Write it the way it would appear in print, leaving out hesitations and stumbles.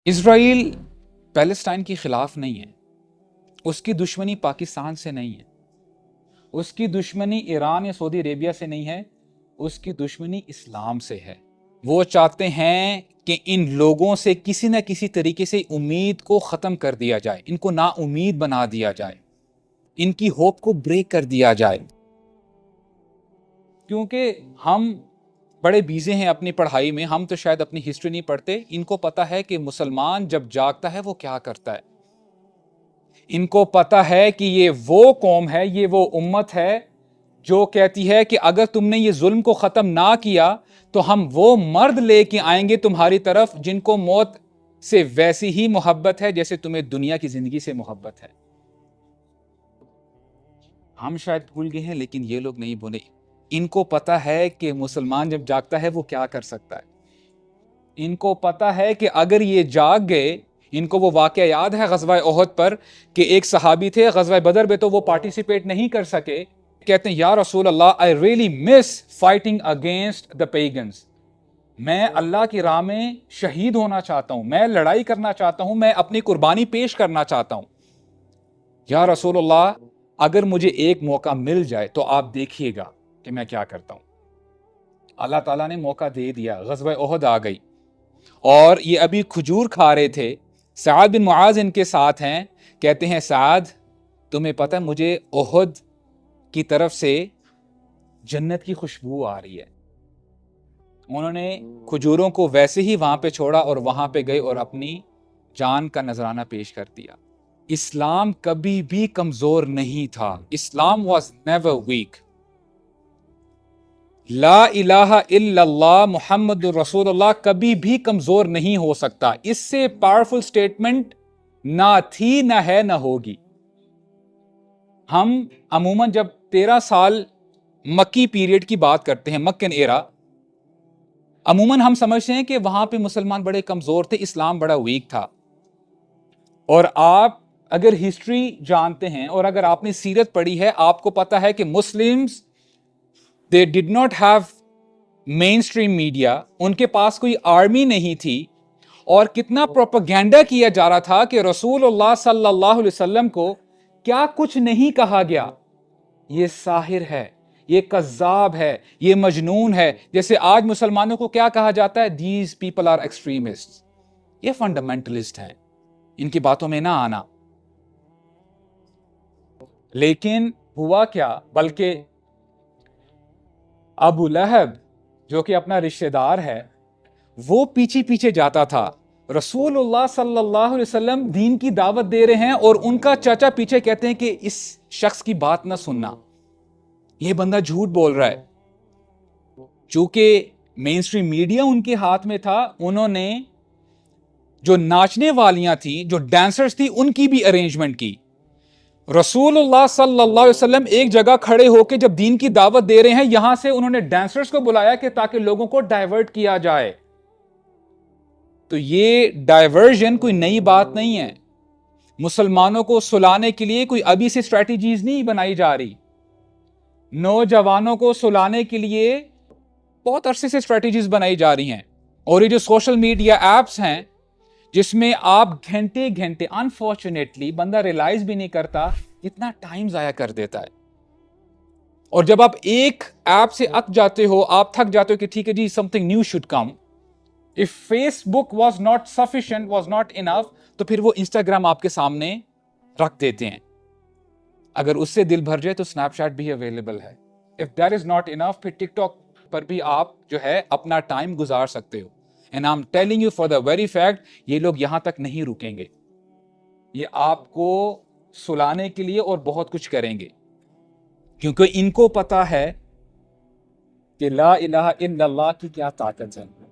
Israel Palestine के ख़िलाफ़ नहीं है, उसकी दुश्मनी पाकिस्तान से नहीं है, उसकी दुश्मनी ईरान या सऊदी अरेबिया से नहीं है, उसकी दुश्मनी इस्लाम से है। वो चाहते हैं कि इन लोगों से किसी न किसी तरीके से उम्मीद को ख़त्म कर दिया जाए, इनको नाउम्मीद बना दिया जाए, इनकी होप को ब्रेक कर दिया जाए। क्योंकि हम बड़े बिजी हैं अपनी पढ़ाई में, हम तो शायद अपनी हिस्ट्री नहीं पढ़ते। इनको पता है कि मुसलमान जब जागता है वो क्या करता है। इनको पता है कि ये वो कौम है, ये वो उम्मत है जो कहती है कि अगर तुमने ये जुल्म को ख़त्म ना किया तो हम वो मर्द लेके आएंगे तुम्हारी तरफ जिनको मौत से वैसी ही मोहब्बत है जैसे तुम्हें दुनिया की ज़िंदगी से मोहब्बत है। हम शायद भूल गए हैं, लेकिन ये लोग नहीं भूले। इनको पता है कि मुसलमान जब जागता है वो क्या कर सकता है। इनको पता है कि अगर ये जाग गए, इनको वो वाक़या याद है ग़ज़वा ओहद पर कि एक सहाबी थे, ग़ज़वा बदर में तो वो पार्टिसिपेट नहीं कर सके। कहते हैं या रसूल अल्लाह, I really miss fighting against the pagans. मैं अल्लाह की राह में शहीद होना चाहता हूं, मैं लड़ाई करना चाहता हूं, मैं अपनी कुर्बानी पेश करना चाहता हूं। या रसूल अल्लाह, अगर मुझे एक मौका मिल जाए तो आप देखिएगा कि मैं क्या करता हूं। अल्लाह ताला ने मौका दे दिया, ग़ज़वा ओहद आ गई और ये अभी खजूर खा रहे थे। साद बिन मुआज इनके साथ हैं। कहते हैं साद, तुम्हें पता है मुझे ओहद की तरफ से जन्नत की खुशबू आ रही है। उन्होंने खजूरों को वैसे ही वहां पे छोड़ा और वहां पे गए और अपनी जान का नजराना पेश कर दिया। इस्लाम कभी भी कमजोर नहीं था। इस्लाम वॉज नेवर वीक। ला इलाहा इल्लल्लाह मुहम्मदुर रसूलुल्लाह कभी भी कमजोर नहीं हो सकता। इससे पावरफुल स्टेटमेंट ना थी, ना है, ना होगी। हम अमूमन जब 13 साल मक्की पीरियड की बात करते हैं, मक्कन एरा, अमूमन हम समझते हैं कि वहां पे मुसलमान बड़े कमजोर थे, इस्लाम बड़ा वीक था। और आप अगर हिस्ट्री जानते हैं और अगर आपने सीरत पढ़ी है, आपको पता है कि Muslims they did not have main stream media, उनके पास कोई आर्मी नहीं थी और कितना प्रोपेगेंडा किया जा रहा था कि रसूलुल्लाह सल्लल्लाहु अलैहि वसल्लम को क्या कुछ नहीं कहा गया। ये साहिर है, ये कज़्ज़ाब है, ये मजनून है। जैसे आज मुसलमानों को क्या कहा जाता है, दीज पीपल आर एक्सट्रीमिस्ट, ये फंडामेंटलिस्ट हैं, इनकी बातों में ना आना। लेकिन हुआ क्या, बल्कि अबू लहब जो कि अपना रिश्तेदार है, वो पीछे पीछे जाता था। रसूलुल्लाह सल्लल्लाहु अलैहि वसल्लम दीन की दावत दे रहे हैं और उनका चाचा पीछे कहते हैं कि इस शख्स की बात ना सुनना, ये बंदा झूठ बोल रहा है। चूंकि मेन स्ट्रीम मीडिया उनके हाथ में था, उन्होंने जो नाचने वालियां थी, जो डांसर्स थी, उनकी भी अरेंजमेंट की। रसूलुल्लाह सल्लल्लाहु अलैहि वसल्लम एक जगह खड़े होकर जब दीन की दावत दे रहे हैं, यहां से उन्होंने डांसर्स को बुलाया कि ताकि लोगों को डाइवर्ट किया जाए। तो ये डाइवर्जन कोई नई बात नहीं है। मुसलमानों को सुलाने के लिए कोई अभी से स्ट्रैटेजीज नहीं बनाई जा रही। नौजवानों को सुलाने के लिए बहुत अरसे से स्ट्रैटेजीज बनाई जा रही हैं। और ये जो सोशल मीडिया एप्स हैं जिसमें आप घंटे घंटे, अनफॉर्चुनेटली बंदा रियलाइज भी नहीं करता कितना टाइम जाया कर देता है। और जब आप एक ऐप से अक जाते हो, आप थक जाते हो कि ठीक है जी, something new should come. If Facebook was not sufficient, was not enough, तो फिर वो इंस्टाग्राम आपके सामने रख देते हैं। अगर उससे दिल भर जाए तो स्नैपचैट भी अवेलेबल है। If that is not enough, फिर टिकटॉक पर भी आप जो है अपना टाइम गुजार सकते हो। And I am telling you for the very fact, ये लोग यहां तक नहीं रुकेंगे। ये आपको सुलाने के लिए और बहुत कुछ करेंगे, क्योंकि इनको पता है कि ला इलाहा इल्लल्लाह की क्या ताकत है।